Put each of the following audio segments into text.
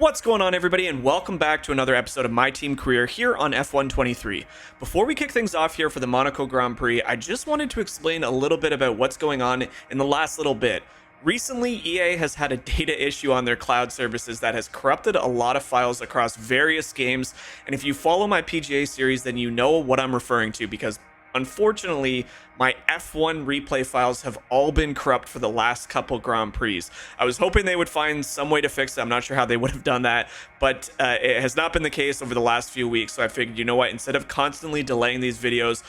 What's going on, everybody, and welcome back to another episode of My Team Career here on F123. Before we kick things off here for the Monaco Grand Prix, I just wanted to explain a little bit about what's going on in the last little bit. Recently, EA has had a data issue on their cloud services that has corrupted a lot of files across various games, and if you follow my PGA series, then you know what I'm referring to, because unfortunately, my F1 replay files have all been corrupt for the last couple Grand Prix. I was hoping they would find some way to fix it. I'm not sure how they would have done that, but it has not been the case over the last few weeks. So I figured, you know what, instead of constantly delaying these videos,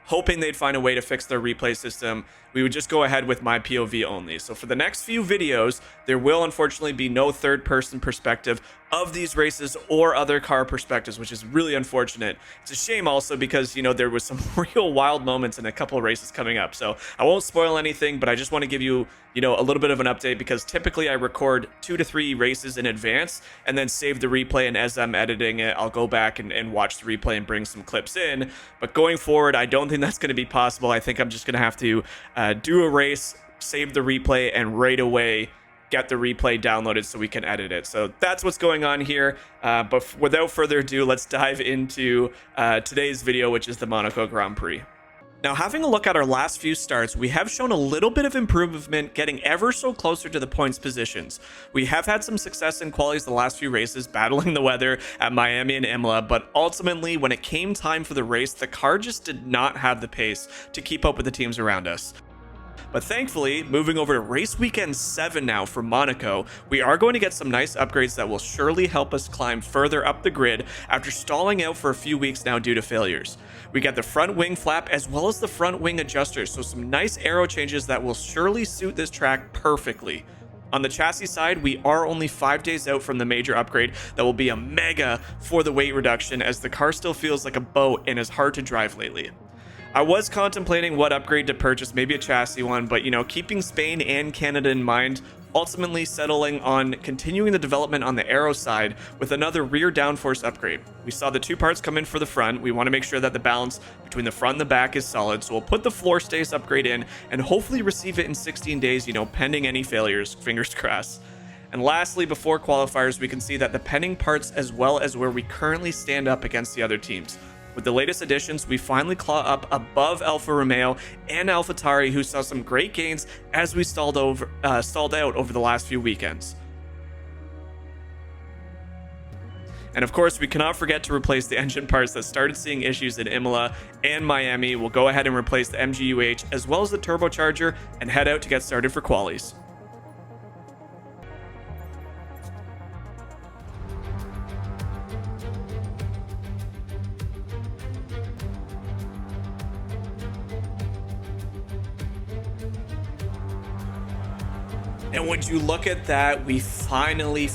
hoping they'd find a way to fix their replay system, we would just go ahead with my POV only. So for the next few videos, there will unfortunately be no third-person perspective of these races or other car perspectives, which is really unfortunate. It's a shame also because, you know, there was some real wild moments in a couple of races coming up. So I won't spoil anything, but I just want to give you, a little bit of an update, because typically I record 2 to 3 races in advance and then save the replay, and as I'm editing it, I'll go back and watch the replay and bring some clips in. But going forward, I don't think that's going to be possible. I think I'm just going to have to do a race, save the replay, and right away get the replay downloaded so we can edit it. So that's what's going on here. But without further ado, let's dive into today's video, which is the Monaco Grand Prix. Now, having a look at our last few starts, we have shown a little bit of improvement, getting ever so closer to the points positions. We have had some success in qualies the last few races, battling the weather at Miami and Imola, but ultimately, when it came time for the race, the car just did not have the pace to keep up with the teams around us. But thankfully, moving over to race weekend 7 now for Monaco, we are going to get some nice upgrades that will surely help us climb further up the grid after stalling out for a few weeks now due to failures. We get the front wing flap as well as the front wing adjusters, so some nice aero changes that will surely suit this track perfectly. On the chassis side, we are only 5 days out from the major upgrade that will be a mega for the weight reduction, as the car still feels like a boat and is hard to drive lately. I was contemplating what upgrade to purchase, maybe a chassis one, but keeping Spain and Canada in mind, ultimately settling on continuing the development on the aero side with another rear downforce upgrade. We saw the 2 parts come in for the front. We want to make sure that the balance between the front and the back is solid, so we'll put the floor stays upgrade in and hopefully receive it in 16 days, pending any failures, fingers crossed. And lastly, before qualifiers, we can see that the pending parts as well as where we currently stand up against the other teams. With the latest additions, we finally claw up above Alfa Romeo and AlphaTauri, who saw some great gains as we stalled out over the last few weekends. And of course, we cannot forget to replace the engine parts that started seeing issues in Imola and Miami. We'll go ahead and replace the MGUH as well as the turbocharger and head out to get started for qualies. And would you look at that, we finally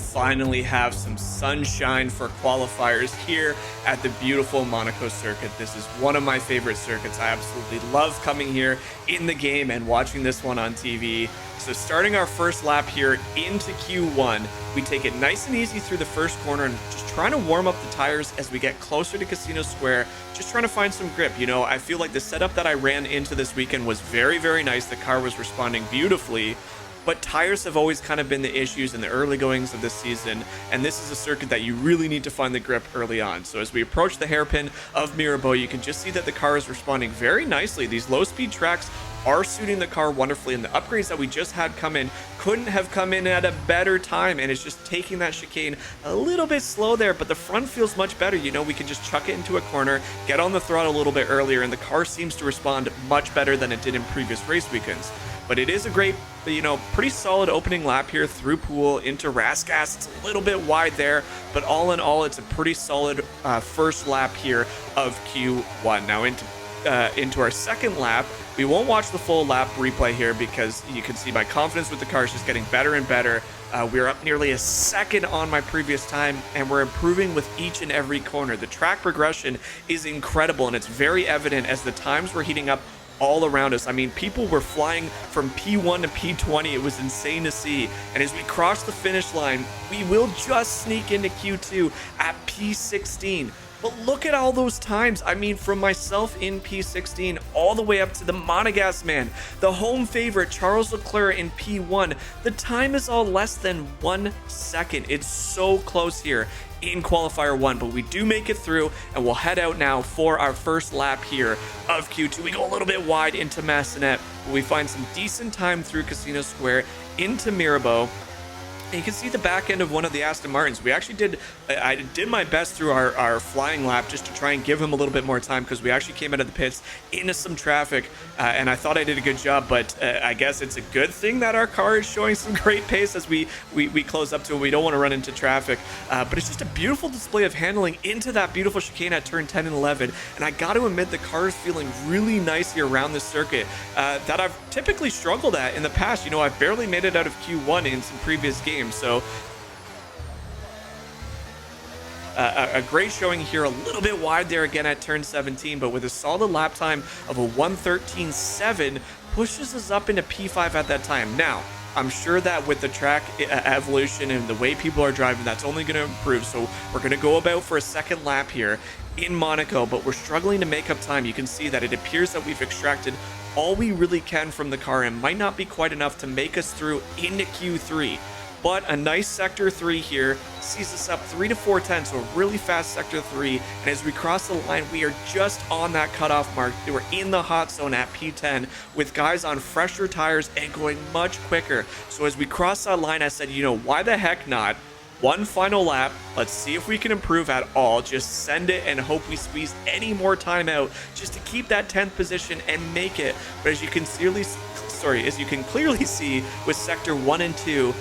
have some sunshine for qualifiers here at the beautiful Monaco circuit. This is one of my favorite circuits. I absolutely love coming here in the game and watching this one on TV. So starting our first lap here into Q1, we take it nice and easy through the first corner and just trying to warm up the tires as we get closer to Casino Square, just trying to find some grip. I feel like the setup that I ran into this weekend was very, very nice. The car was responding beautifully. But tires have always kind of been the issues in the early goings of this season, and this is a circuit that you really need to find the grip early on. So as we approach the hairpin of Mirabeau, you can just see that the car is responding very nicely. These low-speed tracks are suiting the car wonderfully, and the upgrades that we just had come in couldn't have come in at a better time, and it's just taking that chicane a little bit slow there, but the front feels much better. We can just chuck it into a corner, get on the throttle a little bit earlier, and the car seems to respond much better than it did in previous race weekends. But it is a great, pretty solid opening lap here through Poole into Rascasse. It's a little bit wide there, but all in all, it's a pretty solid first lap here of Q1. Now into our second lap, we won't watch the full lap replay here because you can see my confidence with the car is just getting better and better. We're up nearly a second on my previous time, and we're improving with each and every corner. The track progression is incredible, and it's very evident as the times were heating up all around us. I mean, people were flying from P1 to P20. It was insane to see. And as we cross the finish line, we will just sneak into Q2 at P16. But look at all those times. I mean, from myself in P16 all the way up to the Monegasque man, the home favorite Charles Leclerc in P1, the time is all less than 1 second. It's so close here in qualifier 1, but we do make it through, and we'll head out now for our first lap here of Q2. We go a little bit wide into Massenet, but we find some decent time through Casino Square into Mirabeau. And you can see the back end of one of the Aston Martins. We actually I did my best through our flying lap just to try and give him a little bit more time, because we actually came out of the pits into some traffic, and I thought I did a good job, but I guess it's a good thing that our car is showing some great pace as we close up to it. We don't want to run into traffic, but it's just a beautiful display of handling into that beautiful chicane at turn 10 and 11, and I got to admit the car is feeling really nice here around this circuit that I've typically struggled at in the past. You know, I've barely made it out of Q1 in some previous games. So a great showing here, a little bit wide there again at turn 17, but with a solid lap time of a 1:13.7 pushes us up into P5 at that time. Now, I'm sure that with the track evolution and the way people are driving, that's only going to improve. So we're going to go about for a second lap here in Monaco, but we're struggling to make up time. You can see that it appears that we've extracted all we really can from the car and might not be quite enough to make us through into Q3. But a nice sector 3 here sees us up 3 to 4 tenths, so a really fast sector 3. And as we cross the line, we are just on that cutoff mark. We're in the hot zone at P10 with guys on fresher tires and going much quicker. So as we cross that line, I said, you know, why the heck not? One final lap. Let's see if we can improve at all. Just send it and hope we squeeze any more time out just to keep that 10th position and make it. But as you can clearly see with sector 1 and 2,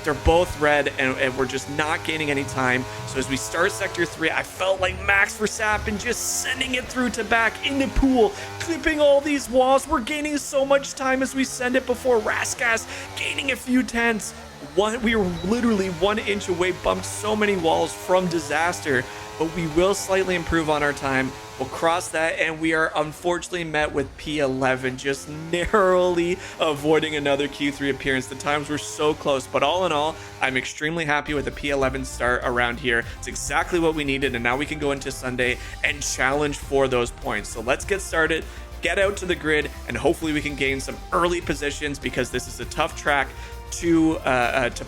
they're both red, and we're just not gaining any time. So as we start sector 3, I felt like Max Verstappen just sending it through to back in the pool, clipping all these walls. We're gaining so much time as we send it before Raskas gaining a few tenths. We were literally 1 inch away, bumped so many walls from disaster, but we will slightly improve on our time. We'll cross that, and we are unfortunately met with P11, just narrowly avoiding another Q3 appearance. The times were so close, but all in all, I'm extremely happy with the P11 start around here. It's exactly what we needed, and now we can go into Sunday and challenge for those points. So let's get started, get out to the grid, and hopefully we can gain some early positions, because this is a tough track to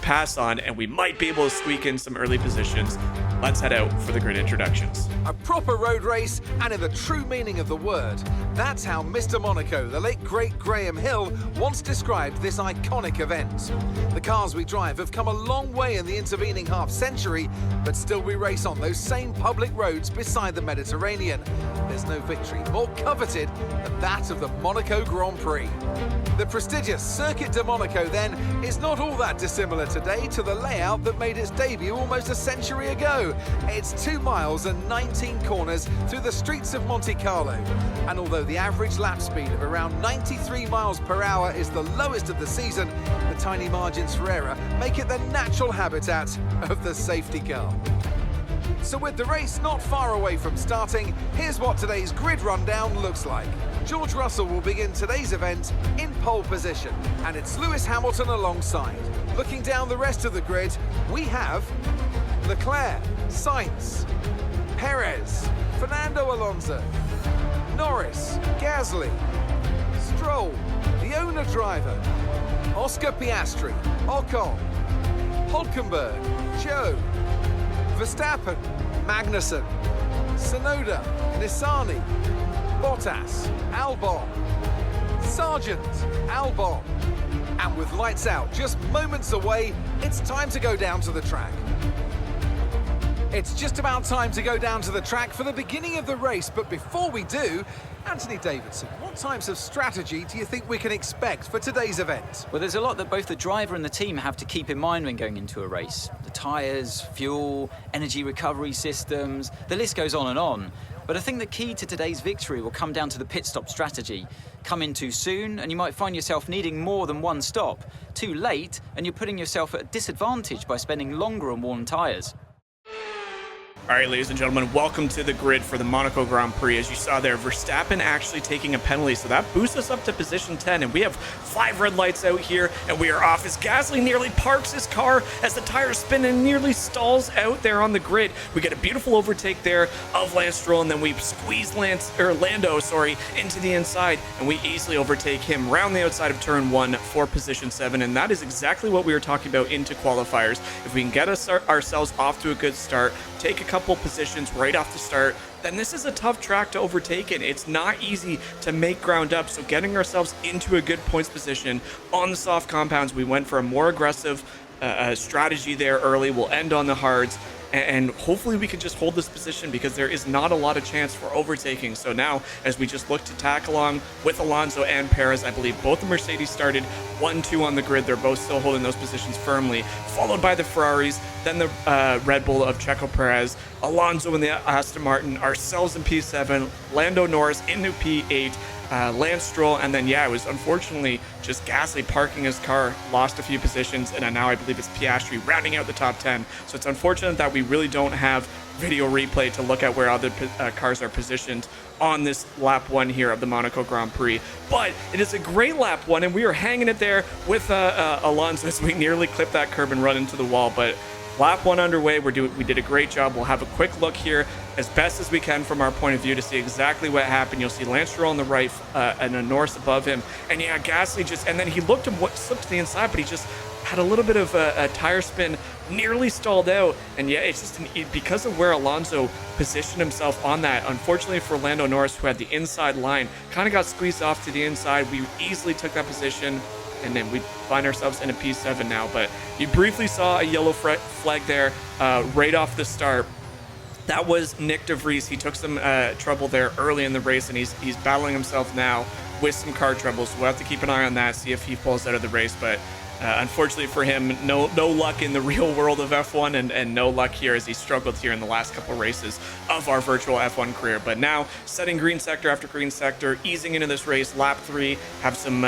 pass on, and we might be able to squeak in some early positions. Let's head out for the grid introductions. A proper road race, and in the true meaning of the word. That's how Mr. Monaco, the late great Graham Hill, once described this iconic event. The cars we drive have come a long way in the intervening half-century, but still we race on those same public roads beside the Mediterranean. There's no victory more coveted than that of the Monaco Grand Prix. The prestigious Circuit de Monaco, then, is not all that dissimilar today to the layout that made its debut almost a century ago. It's 2 miles and 19 corners through the streets of Monte Carlo. And although the average lap speed of around 93 miles per hour is the lowest of the season, the tiny margins for error make it the natural habitat of the safety car. So with the race not far away from starting, here's what today's grid rundown looks like. George Russell will begin today's event in pole position, and it's Lewis Hamilton alongside. Looking down the rest of the grid, we have Leclerc, Sainz, Perez, Fernando Alonso, Norris, Gasly, Stroll, the owner driver, Oscar Piastri, Ocon, Hülkenberg, Joe, Verstappen, Magnussen, Tsunoda, Nissany, Bottas, Albon, Sargent, Albon. And with lights out just moments away, it's time to go down to the track. It's just about time to go down to the track for the beginning of the race, but before we do, Anthony Davidson, what types of strategy do you think we can expect for today's event? Well, there's a lot that both the driver and the team have to keep in mind when going into a race. The tyres, fuel, energy recovery systems, the list goes on and on. But I think the key to today's victory will come down to the pit stop strategy. Come in too soon and you might find yourself needing more than one stop. Too late and you're putting yourself at a disadvantage by spending longer on worn tyres. All right, ladies and gentlemen, welcome to the grid for the Monaco Grand Prix. As you saw there, Verstappen actually taking a penalty, so that boosts us up to position 10, and we have 5 red lights out here, and we are off as Gasly nearly parks his car as the tires spin and nearly stalls out there on the grid. We get a beautiful overtake there of Lance Stroll, and then we squeeze Lando into the inside, and we easily overtake him round the outside of turn 1 for position 7, and that is exactly what we were talking about into qualifiers. If we can get ourselves off to a good start, take a couple positions right off the start, then this is a tough track to overtake in. It's not easy to make ground up, so getting ourselves into a good points position on the soft compounds, we went for a more aggressive strategy there early. We'll end on the hards, and hopefully we can just hold this position because there is not a lot of chance for overtaking. So now, as we just look to tack along with Alonso and Perez, I believe both the Mercedes started 1-2 on the grid. They're both still holding those positions firmly, followed by the Ferraris, then the Red Bull of Checo Perez, Alonso in the Aston Martin, ourselves in P7, Lando Norris into P8, Lance Stroll, and then it was unfortunately just Gasly parking his car, lost a few positions, and now I believe it's Piastri rounding out the top 10. So it's unfortunate that we really don't have video replay to look at where other cars are positioned on this lap 1 here of the Monaco Grand Prix, but it is a great lap 1, and we are hanging it there with Alonso as we nearly clip that curb and run into the wall. But lap 1 underway, we did a great job. We'll have a quick look here as best as we can from our point of view to see exactly what happened. You'll see Lance Stroll on the right and a Norris above him, and Gasly and then he looked and slipped to the inside, but he just had a little bit of a tire spin, nearly stalled out, and it's just because of where Alonso positioned himself on that. Unfortunately for Lando Norris, who had the inside line, kind of got squeezed off to the inside. We easily took that position, and then we find ourselves in a P7 now. But you briefly saw a yellow flag there right off the start. That was Nick De Vries. He took some trouble there early in the race, and he's battling himself now with some car trouble. So we'll have to keep an eye on that, see if he pulls out of the race. But unfortunately for him, no luck in the real world of F1, and no luck here as he struggled here in the last couple races of our virtual F1 career. But now, setting green sector after green sector, easing into this race, lap 3, have some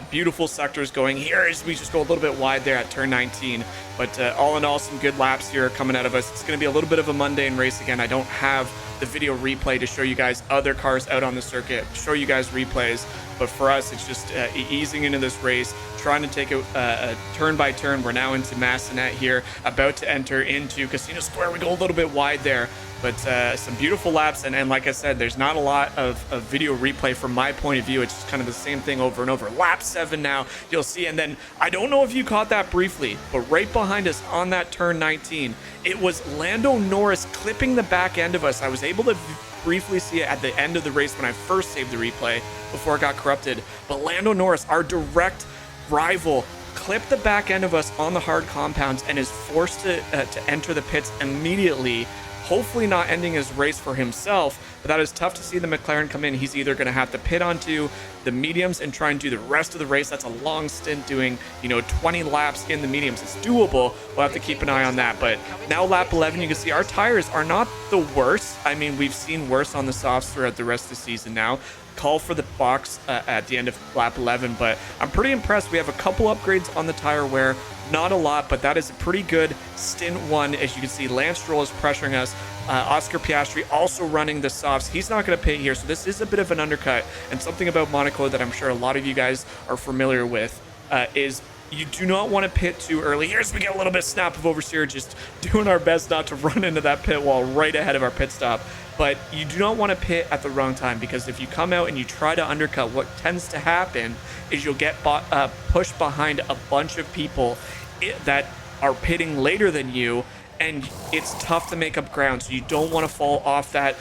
beautiful sectors going here as we just go a little bit wide there at turn 19. But all in all, some good laps here coming out of us. It's going to be a little bit of a mundane race again. I don't have the video replay to show you guys other cars out on the circuit, show you guys replays. But for us, it's just easing into this race, trying to take a turn by turn. We're now into Massenet here, about to enter into Casino Square. We go a little bit wide there, but some beautiful laps. And like I said, there's not a lot of video replay from my point of view. It's just kind of the same thing over and over. Lap 7 now, you'll see. And then I don't know if you caught that briefly, but right behind us on that turn 19, it was Lando Norris clipping the back end of us. I was able to briefly see it at the end of the race when I first saved the replay before it got corrupted. But Lando Norris, our direct rival, clipped the back end of us on the hard compounds and is forced to enter the pits immediately, hopefully not ending his race for himself. But that is tough to see the McLaren come in. He's either going to have to pit onto the mediums and try and do the rest of the race. That's a long stint doing 20 laps in the mediums. It's doable. We'll have to keep an eye on that. But now lap 11, you can see our tires are not the worst. I mean, we've seen worse on the softs throughout the rest of the season now. Call for the box at the end of lap 11, but I'm pretty impressed. We have a couple upgrades on the tire wear, not a lot, but that is a pretty good stint 1. As you can see, Lance Stroll is pressuring us. Oscar Piastri also running the softs. He's not going to pit here, so this is a bit of an undercut. And something about Monaco that I'm sure a lot of you guys are familiar with is you do not want to pit too early. Here's we get a little bit snap of oversteer, just doing our best not to run into that pit wall right ahead of our pit stop. But you do not want to pit at the wrong time, because if you come out and you try to undercut, what tends to happen is you'll get pushed behind a bunch of people that are pitting later than you, and it's tough to make up ground. So you don't want to fall off that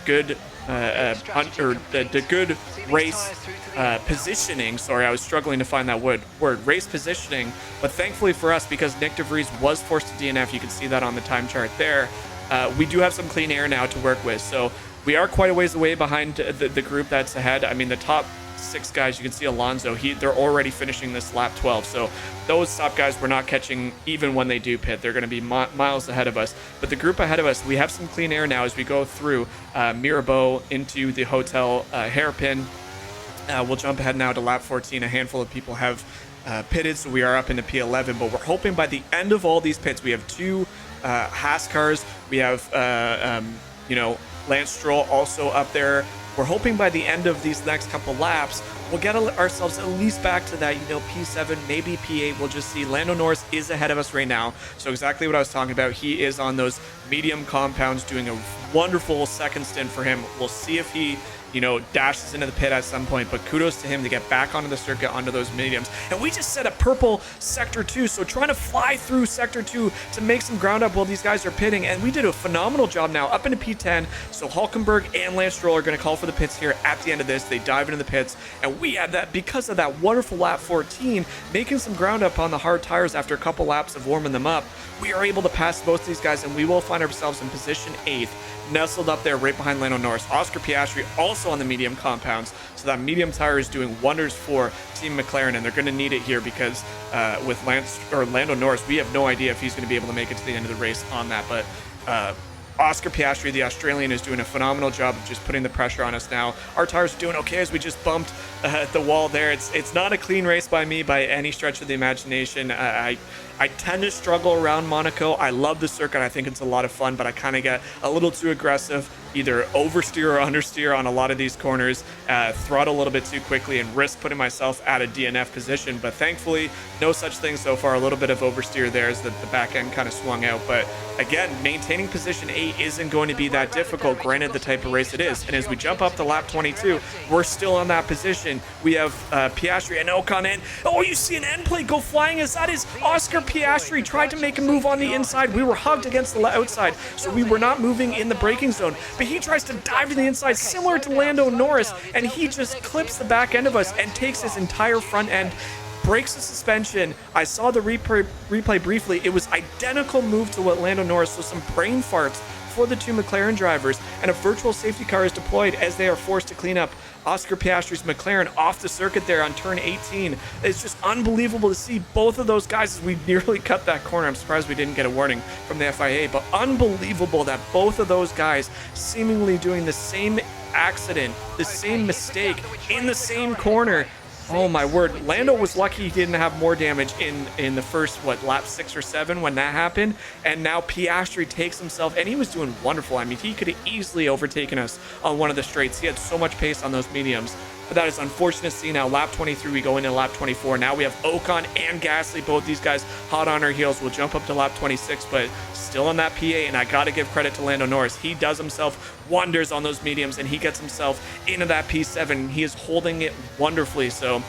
good the good race positioning. Sorry, I was struggling to find that word. Race positioning. But thankfully for us, because Nick De Vries was forced to DNF, you can see that on the time chart there. We do have some clean air now to work with, so we are quite a ways away behind the group that's ahead. I mean, the top 6 guys, you can see Alonso, they're already finishing this lap 12, so those top guys we're not catching even when they do pit. They're going to be miles ahead of us. But the group ahead of us, we have some clean air now as we go through Mirabeau into the hotel hairpin. We'll jump ahead now to lap 14. A handful of people have pitted, so we are up into P11, but we're hoping by the end of all these pits, we have 2 Haas cars. We have, you know, Lance Stroll also up there. We're hoping by the end of these next couple laps, we'll get ourselves at least back to that, you know, P7, maybe P8. We'll just see. Lando Norris is ahead of us right now. So exactly what I was talking about. He is on those medium compounds doing a wonderful second stint for him. We'll see if he, you know, dashes into the pit at some point, but kudos to him to get back onto the circuit, onto those mediums. And we just set a purple sector 2, so trying to fly through sector 2 to make some ground up while these guys are pitting, and we did a phenomenal job now up into P10. So Hulkenberg and Lance Stroll are going to call for the pits here at the end of this. They dive into the pits, and we had that because of that wonderful lap 14, making some ground up on the hard tires after a couple laps of warming them up. We are able to pass both these guys, and we will find ourselves in position 8th, nestled up there right behind Lando Norris. Oscar Piastri also on the medium compounds, so that medium tire is doing wonders for Team McLaren, and they're going to need it here because with Lando Norris, we have no idea if he's going to be able to make it to the end of the race on that, but Oscar Piastri, the Australian, is doing a phenomenal job of just putting the pressure on us now. Our tires are doing okay as we just bumped the wall there. It's not a clean race by me by any stretch of the imagination. I tend to struggle around Monaco. I love the circuit. I think it's a lot of fun, but I kind of get a little too aggressive, either oversteer or understeer on a lot of these corners, throttle a little bit too quickly, and risk putting myself at a DNF position. But thankfully, no such thing so far. A little bit of oversteer there as the back end kind of swung out. But again, maintaining position 8 isn't going to be that difficult, granted the type of race it is. And as we jump up to lap 22, we're still on that position. We have Piastri and Ocon in. Oh, you see an end plate go flying as that is Oscar Piastri tried to make a move on the inside. We were hugged against the outside, so we were not moving in the braking zone. But he tries to dive to the inside, similar to Lando Norris, and he just clips the back end of us and takes his entire front end, breaks the suspension. I saw the replay briefly. It was identical move to what Lando Norris, so some brain farts for the two McLaren drivers, and a virtual safety car is deployed as they are forced to clean up Oscar Piastri's McLaren off the circuit there on turn 18. It's just unbelievable to see both of those guys as we nearly cut that corner. I'm surprised we didn't get a warning from the FIA, but unbelievable that both of those guys seemingly doing the same accident, the same mistake in the same corner. Oh my word, Lando was lucky he didn't have more damage in the first, lap 6 or 7 when that happened, and now Piastri takes himself, and he was doing wonderful. I mean, he could have easily overtaken us on one of the straights. He had so much pace on those mediums, but that is unfortunate to see. Now lap 23, we go into lap 24. Now we have Ocon and Gasly, both these guys hot on our heels. We'll jump up to lap 26, but still on that PA, and I gotta give credit to Lando Norris. He does himself wonders on those mediums, and he gets himself into that P7. He is holding it wonderfully. So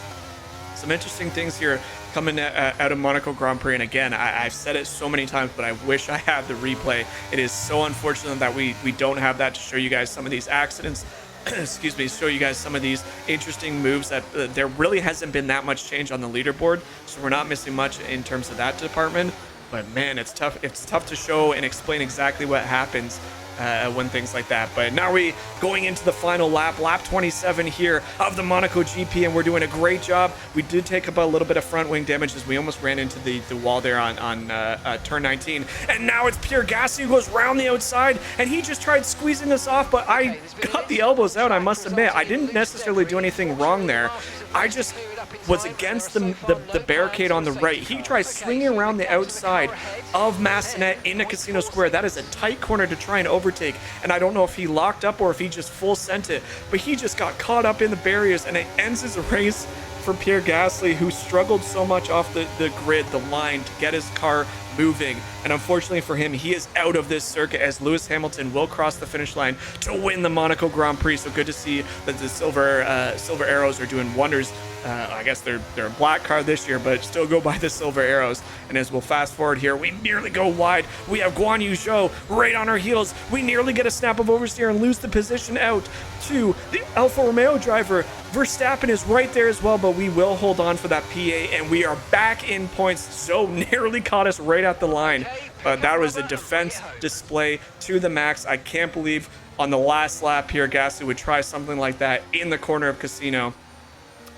some interesting things here coming out of Monaco Grand Prix. And again, I've said it so many times, but I wish I had the replay. It is so unfortunate that we don't have that to show you guys some of these accidents. Excuse me, show you guys some of these interesting moves that there really hasn't been that much change on the leaderboard, so we're not missing much in terms of that department. But man, it's tough to show and explain exactly what happens when things like that. But now we going into the final lap 27 here of the Monaco GP, and we're doing a great job. We did take up a little bit of front wing damage as we almost ran into the wall there on turn 19, and now it's Pierre Gasly who goes round the outside, and he just tried squeezing us off, but I got the elbows out. I must admit, I didn't necessarily do anything wrong there. I just was against the barricade on the right. He tries swinging around the outside of Massenet into Casino Square. That is a tight corner to try and overtake, and I don't know if he locked up or if he just full sent it, but he just got caught up in the barriers, and it ends his race for Pierre Gasly, who struggled so much off the grid, the line, to get his car moving. And unfortunately for him, he is out of this circuit as Lewis Hamilton will cross the finish line to win the Monaco Grand Prix. So good to see that the silver arrows are doing wonders. I guess they're a black car this year, but still go by the silver arrows. And as we'll fast forward here, we nearly go wide. We have Guan Yu Zhou right on our heels. We nearly get a snap of oversteer and lose the position out to the Alfa Romeo driver. Verstappen is right there as well, but we will hold on for that PA, and we are back in points. Zhou nearly caught us right at the line. That was a defense display to the max. I can't believe on the last lap here, Gasly would try something like that in the corner of Casino.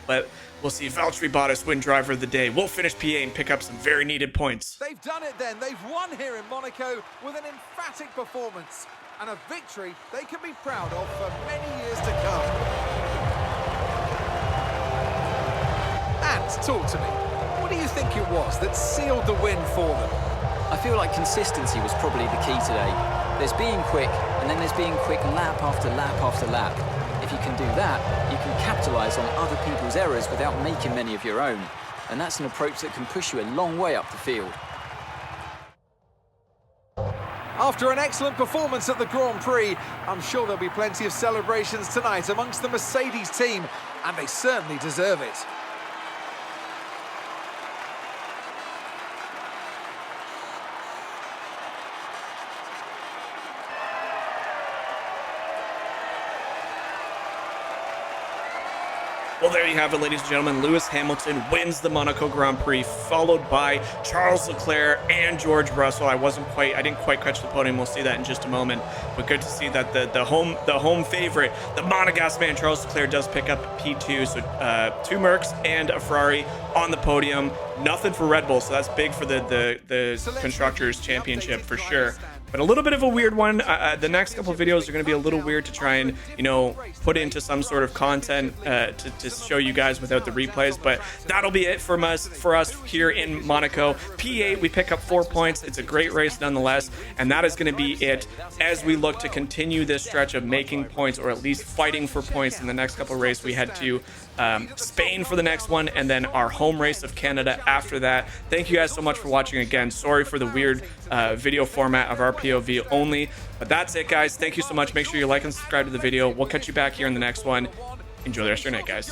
But we'll see. Valtteri Bottas win driver of the day. We'll finish PA and pick up some very needed points. They've done it then. They've won here in Monaco with an emphatic performance and a victory they can be proud of for many years to come. And talk to me. What do you think it was that sealed the win for them? I feel like consistency was probably the key today. There's being quick, and then there's being quick lap after lap after lap. If you can do that, you can capitalise on other people's errors without making many of your own. And that's an approach that can push you a long way up the field. After an excellent performance at the Grand Prix, I'm sure there'll be plenty of celebrations tonight amongst the Mercedes team, and they certainly deserve it. Well, there you have it, ladies and gentlemen. Lewis Hamilton wins the Monaco Grand Prix, followed by Charles Leclerc and George Russell. I didn't quite catch the podium. We'll see that in just a moment. But good to see that the home favorite, the Monegasque man, Charles Leclerc, does pick up P2. So 2 Mercs and a Ferrari on the podium. Nothing for Red Bull, so that's big for the Constructors Championship for sure. But a little bit of a weird one. The next couple of videos are going to be a little weird to try and, put into some sort of content to show you guys without the replays. But that'll be it for us here in Monaco. P8, we pick up 4 points. It's a great race nonetheless. And that is going to be it as we look to continue this stretch of making points, or at least fighting for points in the next couple of races. We head to Spain for the next one, and then our home race of Canada after that. Thank you guys so much for watching again. Sorry for the weird video format of our POV only, but that's it, guys. Thank you so much. Make sure you like and subscribe to the video. We'll catch you back here in the next one. Enjoy the rest of your night, guys.